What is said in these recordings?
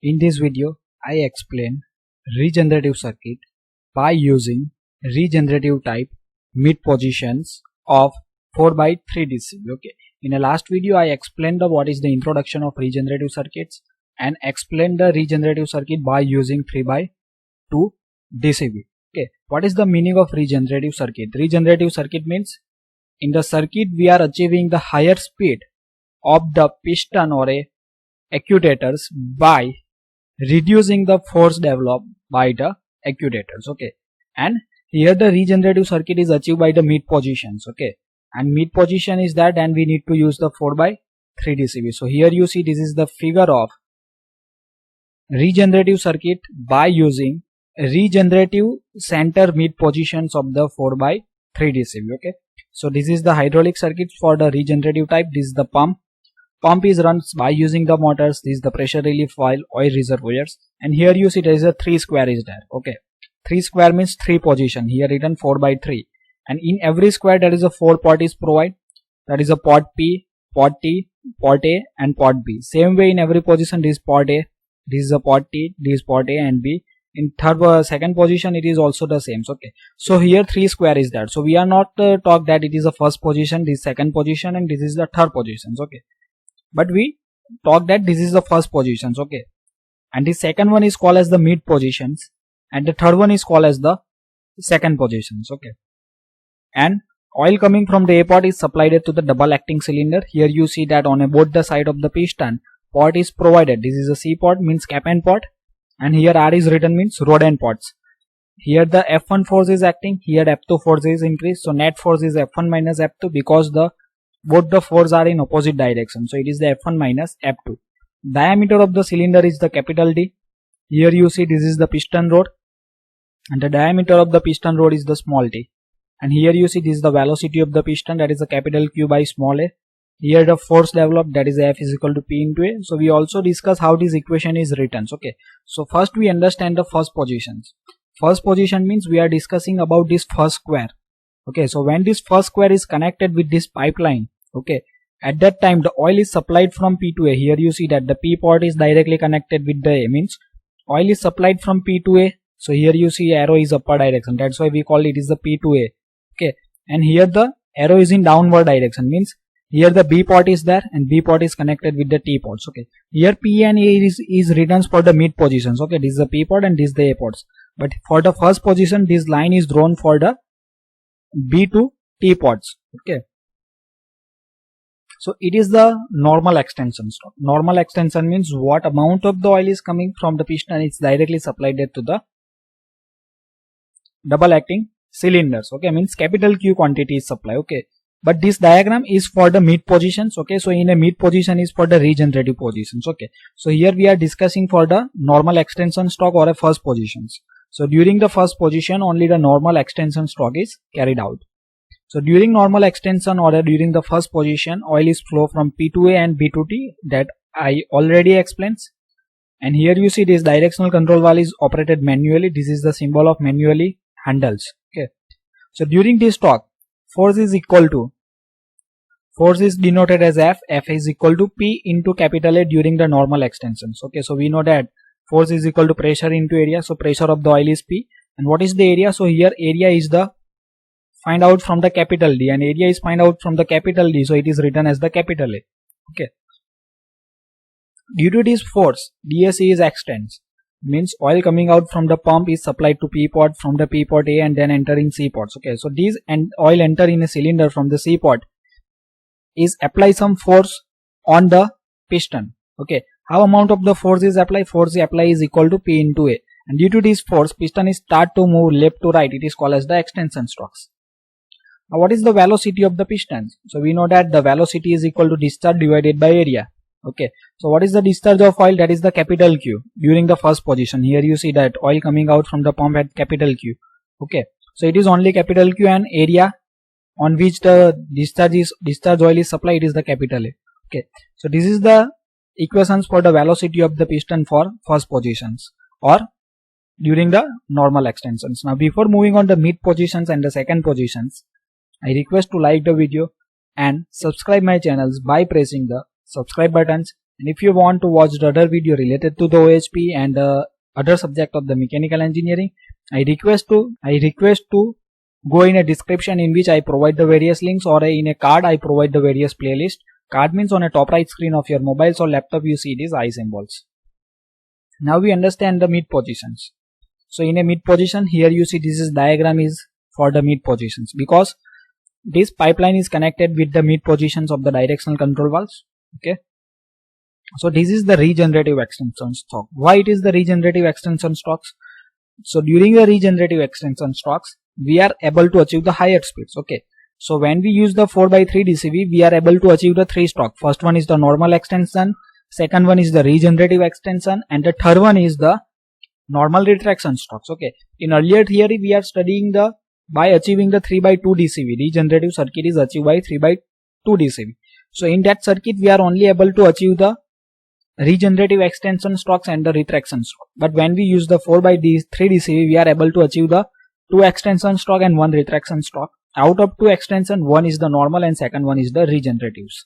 In this video, I explain regenerative circuit by using regenerative type mid positions of 4x3 DCB. Okay. In the last video, I explained what is the introduction of regenerative circuits and explained the regenerative circuit by using 3x2 DCB. Okay. What is the meaning of regenerative circuit? Regenerative circuit means in the circuit we are achieving the higher speed of the piston or a actuators by reducing the force developed by the actuators. Okay, and here the regenerative circuit is achieved by the mid positions. Okay, and mid position is that, and we need to use the 4x3 DCB. So here you see this is the figure of regenerative circuit by using regenerative center mid positions of the 4x3 DCB. Okay, so this is the hydraulic circuit for the regenerative type. This is the pump. Pump is run by using the motors. This is the pressure relief valve, oil reservoirs, and here you see there is a 3 square is there. Okay, 3 square means 3 position. Here written 4x3, and in every square there is a 4 port is provided. That is a port P, port T, port A, and port B. Same way in every position this is port A, this is a port T, this is port A and B. In second position it is also the same. Okay, so here 3 square is there. So we are not talk that it is the first position, this second position, and this is the third positions. Okay, but we talk that this is the first positions. Okay, and the second one is called as the mid positions, and the third one is called as the second positions. Okay, and oil coming from the A port is supplied to the double acting cylinder. Here you see that on both the side of the piston port is provided. This is a C port, means cap and port, and here R is written, means rod and ports. Here the F1 force is acting, here F2 force is increased, so net force is F1 minus F2 because both the forces are in opposite direction. So it is the F1 minus F2. Diameter of the cylinder is the capital D. Here you see this is the piston rod, and the diameter of the piston rod is the small t. And here you see this is the velocity of the piston, that is the capital Q by small a. Here the force developed, that is F is equal to P into A. So we also discuss how this equation is written. Okay, so first we understand the first positions. First position means we are discussing about this first square. Okay, so when this first square is connected with this pipeline, okay, at that time the oil is supplied from P to A. Here you see that the P port is directly connected with the A, means oil is supplied from P to A. So here you see arrow is upward direction, that's why we call it is the P to A. Okay, and here the arrow is in downward direction, means here the B port is there and B port is connected with the T ports. Okay, here P and A is written for the mid positions. Okay, this is the P port and this is the A ports, but for the first position this line is drawn for the B to T ports. Okay, so it is the normal extension stroke. Normal extension means what amount of the oil is coming from the piston is directly supplied to the double acting cylinders. Okay, means capital Q quantity is supplied. Okay, but this diagram is for the mid positions. Okay, so in a mid position is for the regenerative positions. Okay, so here we are discussing for the normal extension stroke or a first positions. So during the first position only the normal extension stroke is carried out. So during normal extension or during the first position, oil is flow from P to A and B to T, that I already explained. And here you see this directional control valve is operated manually. This is the symbol of manually handles. Okay, so during this torque, force is equal to, force is denoted as F. F is equal to P into capital A during the normal extensions. Okay, so we know that force is equal to pressure into area. So pressure of the oil is P, and what is the area? So here area is the find out from the capital D, and area is find out from the capital D, so it is written as the capital A. Okay, due to this force DSC is extends, means oil coming out from the pump is supplied to P port, from the P port A and then entering C ports. Okay, so these and oil enter in a cylinder from the C port is apply some force on the piston. Okay, how amount of the force is applied? Force apply is equal to P into A, and due to this force piston is start to move left to right. It is called as the extension strokes. Now what is the velocity of the pistons? So we know that the velocity is equal to discharge divided by area. Okay, so what is the discharge of oil? That is the capital Q during the first position. Here you see that oil coming out from the pump at capital Q. Okay, so it is only capital Q, and area on which the discharge oil is supplied is the capital A. Okay, so this is the equations for the velocity of the piston for first positions or during the normal extensions. Now before moving on the mid positions and the second positions, I request to like the video and subscribe my channels by pressing the subscribe buttons And if you want to watch the other video related to the OHP and other subject of the mechanical engineering, I request to go in a description in which I provide the various links, or in a card I provide the various playlist. Card means on a top right screen of your mobiles or laptop you see these eye symbols. Now we understand the mid positions. So in a mid position, here you see this is diagram is for the mid positions, because this pipeline is connected with the mid positions of the directional control valves. Okay. So this is the regenerative extension stroke. Why it is the regenerative extension strokes? So during the regenerative extension strokes, we are able to achieve the higher speeds. Okay. So when we use the 4x3 DCV, we are able to achieve the 3 stroke. First one is the normal extension, second one is the regenerative extension, and the third one is the normal retraction strokes. Okay. In earlier theory, we are studying the by achieving the 3x2 DCV. Regenerative circuit is achieved by 3x2 DCV. So in that circuit, we are only able to achieve the regenerative extension strokes and the retraction stroke. But when we use the 4x3 DCV, we are able to achieve the 2 extension stroke and 1 retraction stroke. Out of 2 extension, one is the normal and second one is the regeneratives.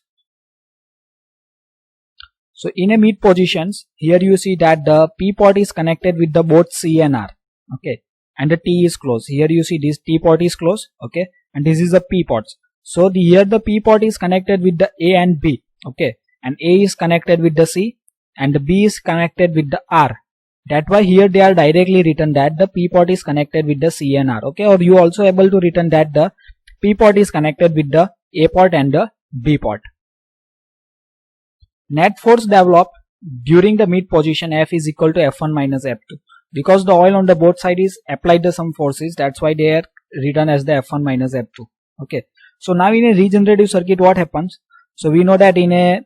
So in a mid positions, here you see that the P port is connected with the both C and R. Okay. And the T is closed. Here you see this T port is closed. Okay. And this is the P ports. So here the P port is connected with the A and B. Okay. And A is connected with the C and the B is connected with the R. That's why here they are directly written that the P port is connected with the C and R. Okay. Or you also able to written that the P port is connected with the A port and the B port. Net force developed during the mid position F is equal to F1 minus F2. Because the oil on the both side is applied the some forces, that's why they are written as the F1 minus F2. Okay. So now in a regenerative circuit, what happens? So we know that in a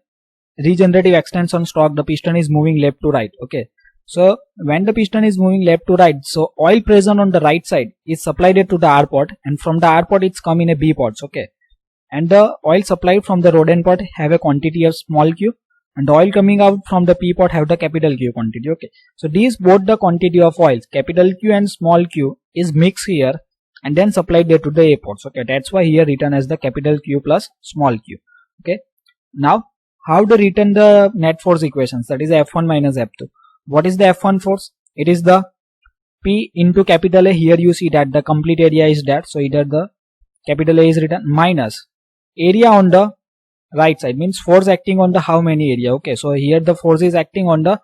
regenerative extension stroke, the piston is moving left to right. Okay. So when the piston is moving left to right, so oil present on the right side is supplied to the R port, and from the R port it's come in a B ports. Okay. And the oil supplied from the rod end port have a quantity of small q, and the oil coming out from the P port have the capital Q quantity. Okay. So these both the quantity of oils, capital Q and small q, is mixed here and then supplied there to the A ports. Okay. That's why here written as the capital Q plus small q. Okay. Now how to written the net force equations, that is F1 minus F2. What is the F1 force? It is the P into capital A. Here you see that the complete area is that. So either the capital A is written minus area on the right side, means force acting on the how many area. Okay. So here the force is acting on the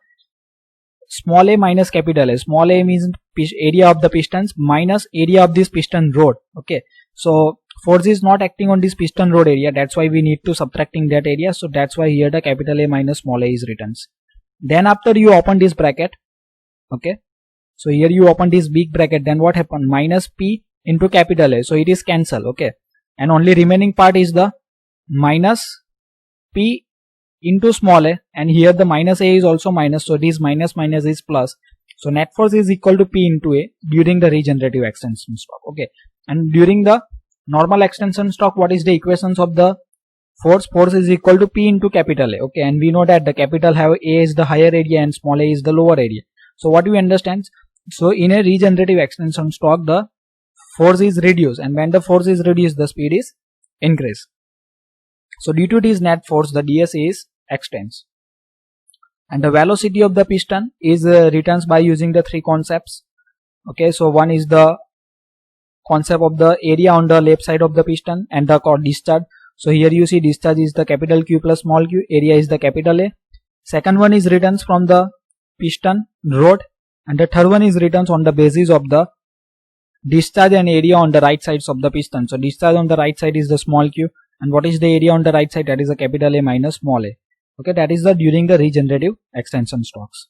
small a minus capital A. Small a means area of the pistons minus area of this piston rod. Okay. So force is not acting on this piston rod area. That's why we need to subtracting that area. So that's why here the capital A minus small a is written. Then after you open this bracket. Okay. So here you open this big bracket. Then what happened? Minus P into capital A. So it is cancel. Okay. And only remaining part is the minus P into small a, and here the minus a is also minus, so this minus minus is plus. So net force is equal to P into A during the regenerative extension stroke. Okay. And during the normal extension stroke, what is the equations of the force? Force is equal to P into capital A. Okay. And we know that the capital have A is the higher area and small a is the lower area. So what do we understand? So in a regenerative extension stroke, the force is reduced, and when the force is reduced, the speed is increased. So due to this net force, the ds is extends, and the velocity of the piston is written by using the three concepts. Okay, so one is the concept of the area on the left side of the piston and the discharge. So here you see discharge is the capital Q plus small q, area is the capital A. Second one is written from the piston rod, and the third one is written on the basis of the discharge and area on the right sides of the piston. So discharge on the right side is the small q, and what is the area on the right side? That is the capital A minus small a. Okay, that is the during the regenerative extension strokes.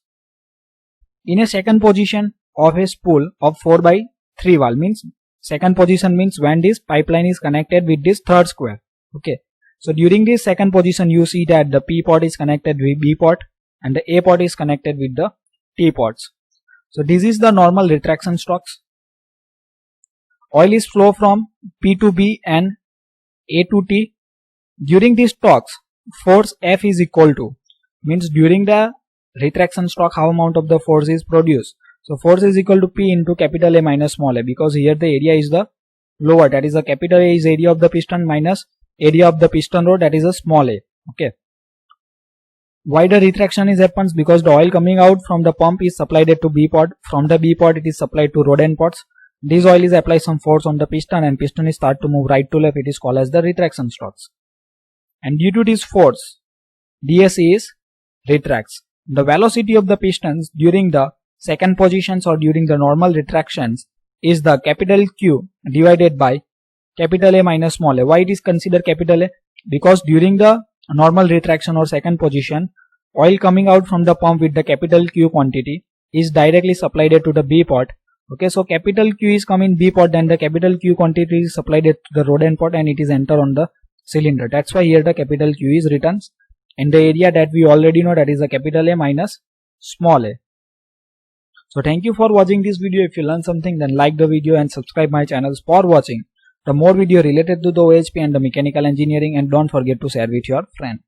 In a second position of a spool of 4x3 valve, means second position means when this pipeline is connected with this third square. Okay, so during this second position you see that the P port is connected with B port and the A port is connected with the T ports. So this is the normal retraction strokes. Oil is flow from P to B and A to T. During these strokes, force F is equal to, means during the retraction stroke how amount of the force is produced. So force is equal to P into capital A minus small a, because here the area is the lower, that is the capital A is area of the piston minus area of the piston rod, that is a small a. Okay. Why the retraction is happens? Because the oil coming out from the pump is supplied to B pod. From the B pod it is supplied to rod end pods. This oil is applied some force on the piston and piston is start to move right to left. It is called as the retraction strokes. And due to this force, DSC is retracts. The velocity of the pistons during the second positions or during the normal retractions is the capital Q divided by capital A minus small a. Why it is considered capital A? Because during the normal retraction or second position, oil coming out from the pump with the capital Q quantity is directly supplied to the B pod. Okay, so capital Q is come in B pod, then the capital Q quantity is supplied to the rod end pod and it is enter on the cylinder. That's why here the capital Q is written in the area that we already know, that is the capital A minus small a. So thank you for watching this video. If you learned something, then like the video and subscribe my channels for watching the more video related to the OHP and the mechanical engineering, and don't forget to share with your friend.